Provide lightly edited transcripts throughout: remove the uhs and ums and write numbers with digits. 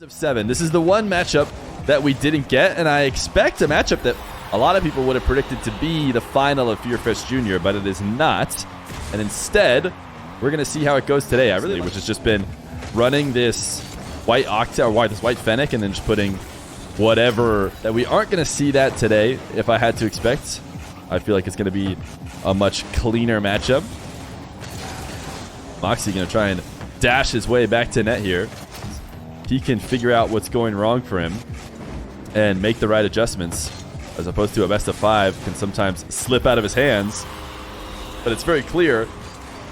of 7. This is the one matchup that we didn't get, and I expect a matchup that a lot of people would have predicted to be the final of Fearfest Junior, but it is not. And instead, we're going to see how it goes today, which has just been running this white Octa, or this white Fennec, and then just putting whatever that we aren't going to see that today. If I had to expect, I feel like it's going to be a much cleaner matchup. Mawkzy going to try and dash his way back to net here. He can figure out what's going wrong for him and make the right adjustments, as opposed to a best of 5 can sometimes slip out of his hands. But it's very clear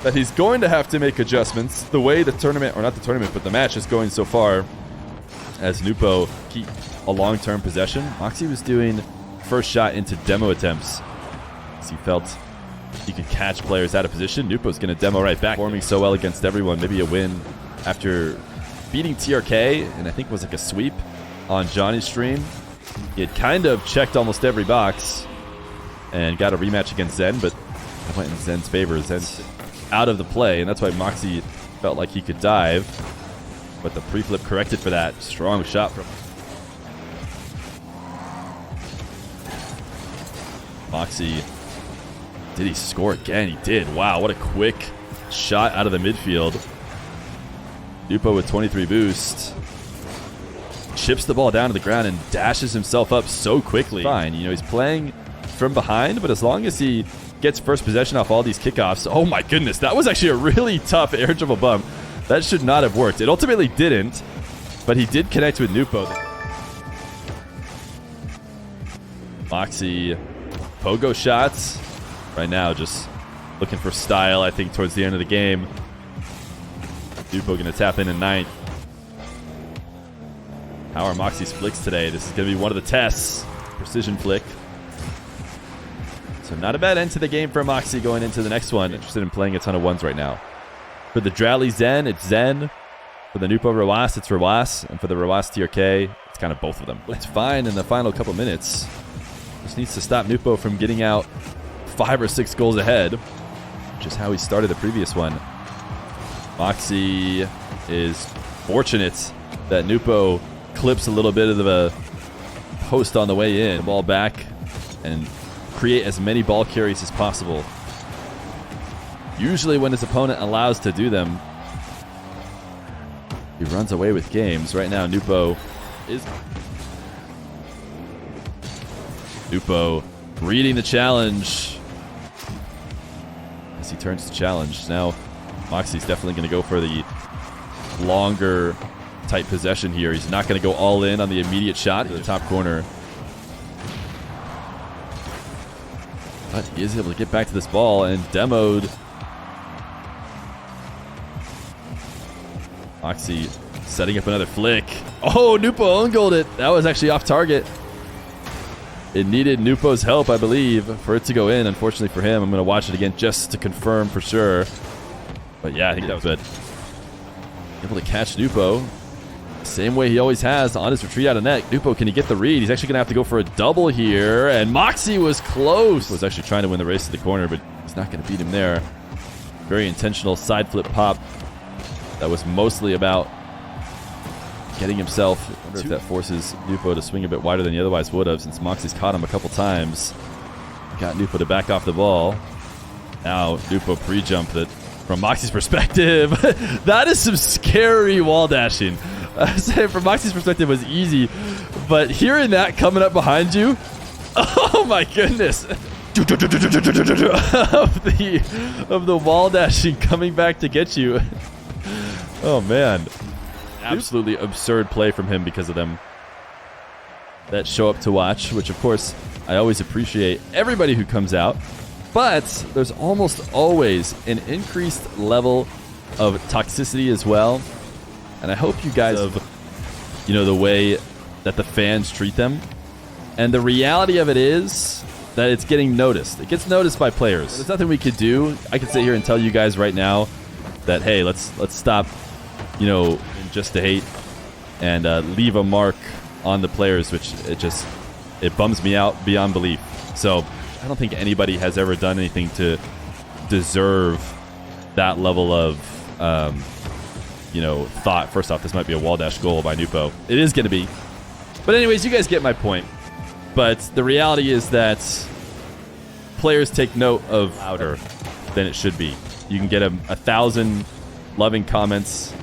that he's going to have to make adjustments the way the tournament, or not the tournament, but the match is going so far, as Nwpo keep a long-term possession. Mawkzy was doing first shot into demo attempts, as he felt he could catch players out of position. Nwpo's going to demo right back, performing so well against everyone. Maybe a win after beating TRK, and I think it was like a sweep on Johnny's stream. He had kind of checked almost every box and got a rematch against Zen, but it went in Zen's favor. Zen's out of the play, and that's why Mawkzy felt like he could dive, but the pre-flip corrected for that. Strong shot from Mawkzy. Did he score again? He did. Wow, what a quick shot out of the midfield. Nwpo with 23 boost. Chips the ball down to the ground and dashes himself up so quickly. Fine, you know, he's playing from behind, but as long as he gets first possession off all these kickoffs. Oh my goodness, that was actually a really tough air dribble bump. That should not have worked. It ultimately didn't, but he did connect with Nwpo. Mawkzy, pogo shots. Right now, just looking for style, I think, towards the end of the game. Nwpo going to tap in 9th. How are Mawkzy's flicks today? This is going to be one of the tests. Precision flick. So not a bad end to the game for Mawkzy going into the next one. Interested in playing a ton of ones right now. For the Drally Zen, it's Zen. For the Nwpo Rawas, it's Rawas. And for the Rawas TRK, it's kind of both of them. It's fine in the final couple minutes. Just needs to stop Nwpo from getting out 5 or 6 goals ahead, which is how he started the previous one. Mawkzy is fortunate that Nwpo clips a little bit of a post on the way in. The ball back and create as many ball carries as possible. Usually when his opponent allows to do them, he runs away with games. Right now, Nwpo reading the challenge as he turns to challenge. Now, Mawkzy's definitely going to go for the longer tight possession here. He's not going to go all in on the immediate shot to the top corner. But he is able to get back to this ball and demoed. Mawkzy setting up another flick. Oh, Nwpo own goaled it. That was actually off target. It needed Nwpo's help, I believe, for it to go in. Unfortunately for him, I'm going to watch it again just to confirm for sure. But yeah, I think that was good. Able to catch Nwpo. Same way he always has on his retreat out of net. Nwpo, can he get the read? He's actually going to have to go for a double here. And Mawkzy was close. Was actually trying to win the race to the corner, but he's not going to beat him there. Very intentional side flip pop. That was mostly about getting himself. I wonder if that forces Nwpo to swing a bit wider than he otherwise would have, since Mawkzy's caught him a couple times. Got Nwpo to back off the ball. Now Nwpo pre-jump that, from Mawkzy's perspective, that is some scary wall dashing. I say from Mawkzy's perspective was easy, but hearing that coming up behind you, oh my goodness. of the wall dashing coming back to get you. Oh man. Absolutely absurd play from him because of them that show up to watch, which of course I always appreciate everybody who comes out, but there's almost always an increased level of toxicity as well, and I hope you guys you know the way that the fans treat them, and the reality of it is that it's getting noticed. It gets noticed by players. There's nothing we could do. I could sit here and tell you guys right now that, hey, let's stop, you know, just to hate and leave a mark on the players, which it bums me out beyond belief. So I don't think anybody has ever done anything to deserve that level of you know, thought, first off, this might be a wall dash goal by Nwpo. It is going to be. But anyways, you guys get my point. But the reality is that players take note of louder than it should be. You can get 1,000 loving comments,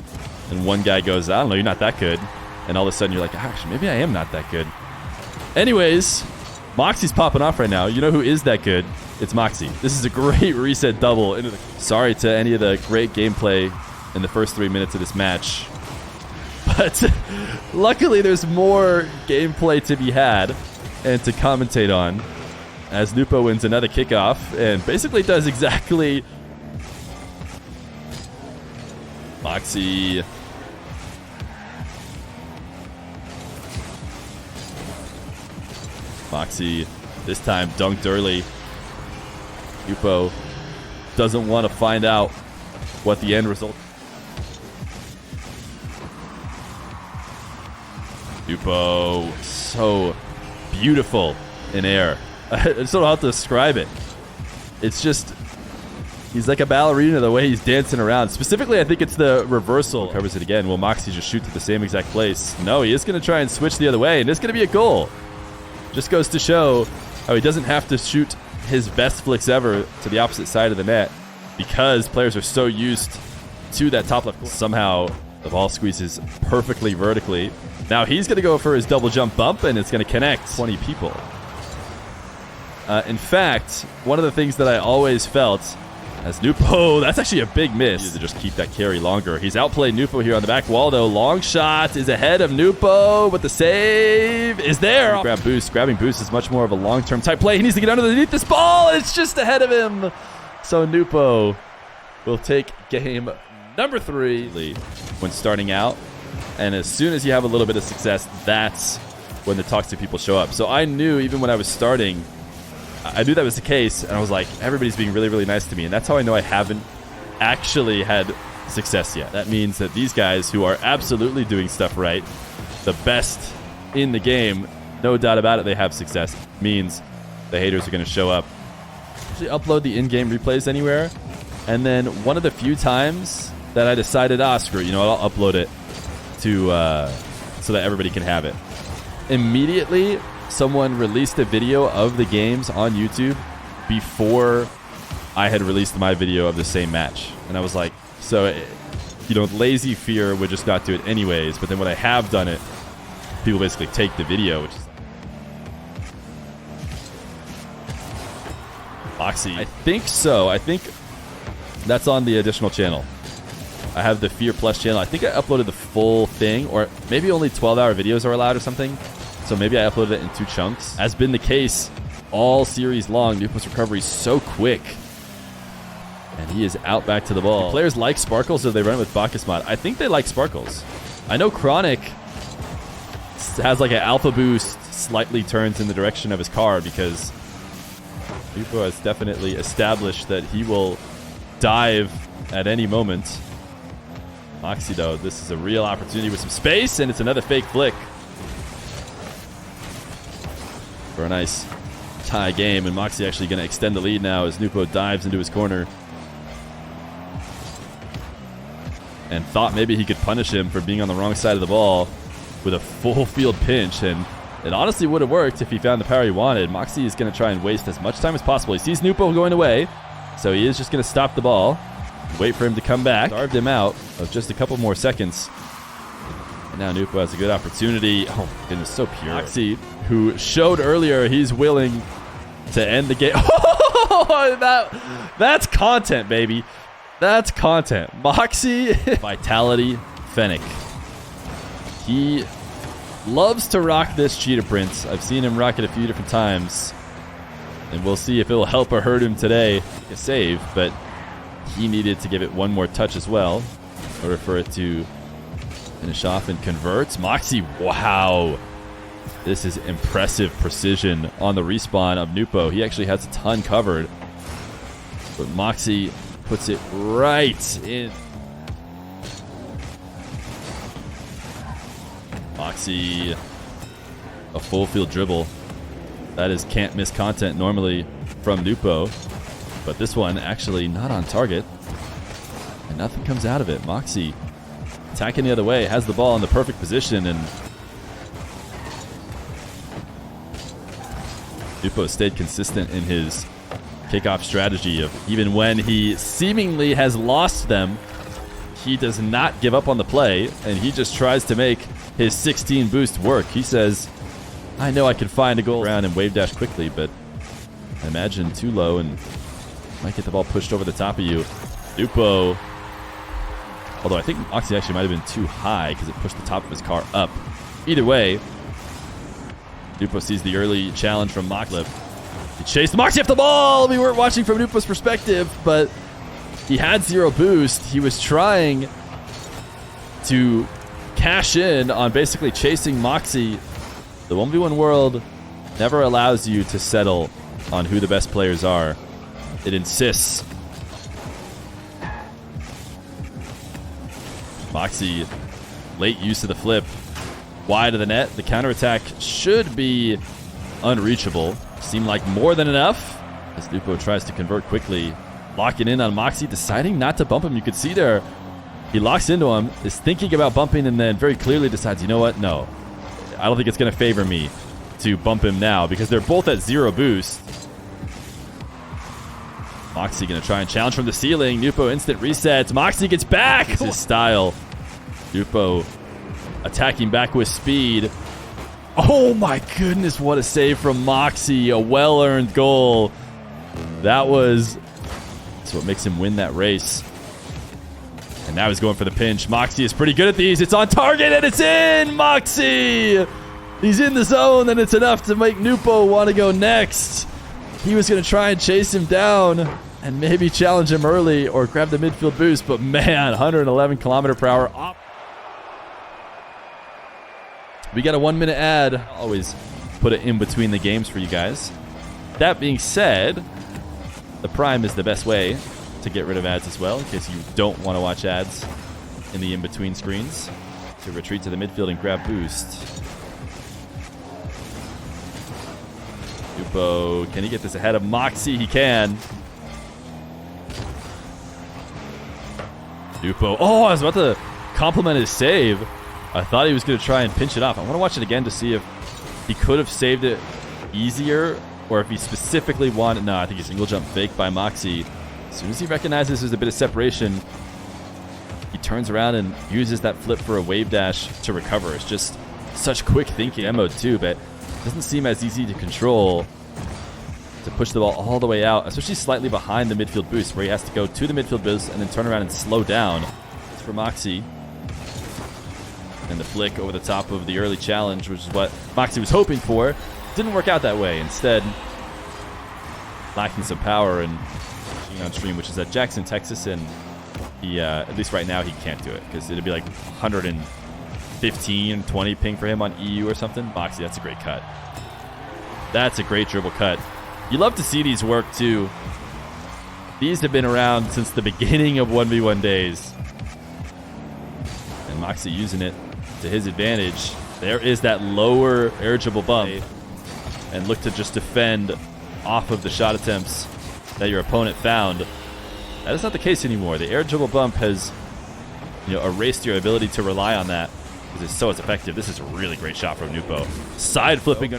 and one guy goes, I don't know, you're not that good. And all of a sudden, you're like, actually, maybe I am not that good. Anyways, Mawkzy's popping off right now. You know who is that good? It's Mawkzy. This is a great reset double. Sorry to any of the great gameplay in the first 3 minutes of this match. But luckily, there's more gameplay to be had and to commentate on as Nwpo wins another kickoff and basically does exactly... Mawkzy... Mawkzy this time dunked early. Nwpo doesn't want to find out what the end result. Nwpo so beautiful in air. I just don't know how to describe it. It's just, he's like a ballerina the way he's dancing around. Specifically, I think it's the reversal. Covers it again. Will Mawkzy just shoot to the same exact place? No, he is going to try and switch the other way, and it's going to be a goal. Just goes to show how he doesn't have to shoot his best flicks ever to the opposite side of the net because players are so used to that top left corner. Somehow, the ball squeezes perfectly vertically. Now he's going to go for his double jump bump, and it's going to connect 20 people. In fact, one of the things that I always felt as Nwpo, that's actually a big miss. To just keep that carry longer. He's outplayed Nwpo here on the back wall, though. Long shot is ahead of Nwpo, but the save is there. Grab boost. Grabbing boost is much more of a long-term type play. He needs to get underneath this ball, and it's just ahead of him. So Nwpo will take game number 3 when starting out. And as soon as you have a little bit of success, that's when the toxic people show up. So I knew even when I was starting, I knew that was the case, and I was like, everybody's being really, really nice to me. And that's how I know I haven't actually had success yet. That means that these guys who are absolutely doing stuff right, the best in the game, no doubt about it, they have success. Means the haters are going to show up. Actually upload the in-game replays anywhere. And then one of the few times that I decided, screw it, you know what, I'll upload it to so that everybody can have it. Immediately, someone released a video of the games on YouTube before I had released my video of the same match. And I was like, so, you know, lazy fear would just not do it anyways. But then when I have done it, people basically take the video, which is Mawkzy. I think so. I think that's on the additional channel. I have the Fear Plus channel. I think I uploaded the full thing, or maybe only 12-hour videos are allowed or something. So maybe I uploaded it in 2 chunks. As been the case all series long, Nwpo's recovery is so quick. And he is out back to the ball. Do players like Sparkles or they run with Bacchus mod? I think they like Sparkles. I know Chronic has like an alpha boost, slightly turns in the direction of his car because Nwpo has definitely established that he will dive at any moment. Mawkzy, though, this is a real opportunity with some space, and it's another fake flick. For a nice tie game, and Mawkzy actually going to extend the lead now as Nwpo dives into his corner. And thought maybe he could punish him for being on the wrong side of the ball with a full field pinch, and it honestly would have worked if he found the power he wanted. Mawkzy is going to try and waste as much time as possible. He sees Nwpo going away, so he is just going to stop the ball. Wait for him to come back. Starved him out of just a couple more seconds. And now Nwpo has a good opportunity. Oh, my goodness, so pure. Mawkzy, who showed earlier he's willing to end the game. Oh, that's content, baby. That's content. Mawkzy. Vitality Fennec. He loves to rock this cheetah print. I've seen him rock it a few different times. And we'll see if it will help or hurt him today. A save, but he needed to give it one more touch as well in order for it to finish off and convert. Mawkzy, wow. This is impressive precision on the respawn of Nwpo. He actually has a ton covered. But Mawkzy puts it right in. Mawkzy, a full field dribble. That is can't miss content normally from Nwpo. But this one actually not on target. And nothing comes out of it. Mawkzy attacking the other way, has the ball in the perfect position, and Nwpo stayed consistent in his kickoff strategy of even when he seemingly has lost them, he does not give up on the play, and he just tries to make his 16 boost work. He says, I know I can find a goal around and wave dash quickly, but I imagine too low and might get the ball pushed over the top of you. Nwpo, although I think Mawkzy actually might have been too high because it pushed the top of his car up. Either way, Nwpo sees the early challenge from Mawkzy. He chased Mawkzy off the ball. We weren't watching from Nwpo's perspective, but he had 0 boost. He was trying to cash in on basically chasing Mawkzy. The 1v1 world never allows you to settle on who the best players are. It insists. Mawkzy, late use of the flip. Wide of the net. The counterattack should be unreachable. Seemed like more than enough as Nwpo tries to convert quickly. Locking in on Mawkzy, deciding not to bump him. You could see there, he locks into him, is thinking about bumping, and then very clearly decides, you know what, no. I don't think it's going to favor me to bump him now because they're both at 0 boost. Mawkzy going to try and challenge from the ceiling. Nwpo instant resets. Mawkzy gets back. It's his style. Nwpo attacking back with speed. Oh my goodness, what a save from Mawkzy. A well-earned goal. That's what makes him win that race. And now he's going for the pinch. Mawkzy is pretty good at these. It's on target and it's in! Mawkzy! He's in the zone and it's enough to make Nwpo want to go next. He was going to try and chase him down and maybe challenge him early or grab the midfield boost, but man, 111 km/h. We got a 1-minute ad. I'll always put it in between the games for you guys. That being said, the Prime is the best way to get rid of ads as well, in case you don't want to watch ads in the in-between screens. To retreat to the midfield and grab boost. Nwpo, can he get this ahead of Mawkzy? He can. Nwpo, oh, I was about to compliment his save. I thought he was going to try and pinch it off. I want to watch it again to see if he could have saved it easier or if he specifically wanted... No, I think he single jump fake by Mawkzy. As soon as he recognizes there's a bit of separation, he turns around and uses that flip for a wave dash to recover. It's just such quick thinking in mode 2, but it doesn't seem as easy to control to push the ball all the way out, especially slightly behind the midfield boost, where he has to go to the midfield boost and then turn around and slow down. It's for Mawkzy. And the flick over the top of the early challenge, which is what Mawkzy was hoping for. Didn't work out that way. Instead, lacking some power and on stream, which is at Jackson, Texas, and he, at least right now, he can't do it because it'd be like 115, 20 ping for him on EU or something. Mawkzy, that's a great cut. That's a great dribble cut. You love to see these work too. These have been around since the beginning of 1v1 days. And Mawkzy using it to his advantage. There is that lower air dribble bump. And look to just defend off of the shot attempts that your opponent found. That is not the case anymore. The air dribble bump has, erased your ability to rely on that because it's so effective. This is a really great shot from Nwpo. Side flipping.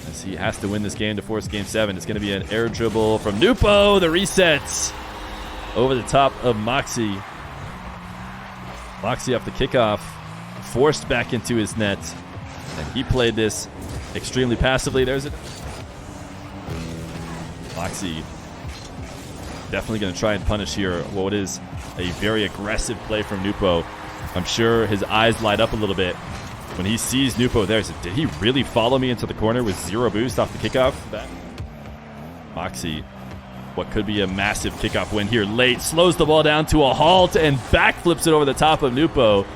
As he has to win this game to force game 7. It's going to be an air dribble from Nwpo. The resets over the top of Mawkzy. Mawkzy off the kickoff, forced back into his net, and he played this extremely passively. There's it. Mawkzy definitely going to try and punish here what is a very aggressive play from Nwpo. I'm sure his eyes light up a little bit when he sees Nwpo there. So did he really follow me into the corner with 0 boost off the kickoff? Mawkzy, what could be a massive kickoff win here late, slows the ball down to a halt and backflips it over the top of Nwpo.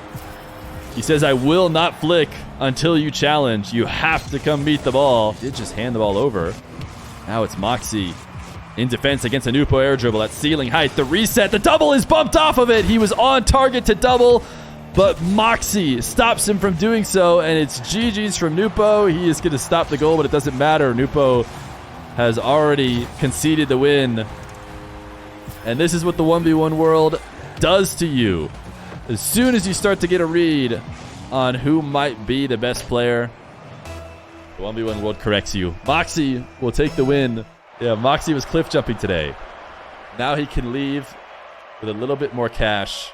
He says, I will not flick until you challenge. You have to come meet the ball. He did just hand the ball over. Now it's Mawkzy in defense against a Nwpo air dribble at ceiling height. The reset, the double is bumped off of it. He was on target to double, but Mawkzy stops him from doing so, and it's GG's from Nwpo. He is going to stop the goal, but it doesn't matter. Nwpo has already conceded the win. And this is what the 1v1 world does to you. As soon as you start to get a read on who might be the best player, the 1v1 world corrects you. Mawkzy will take the win. Yeah, Mawkzy was cliff jumping today. Now he can leave with a little bit more cash.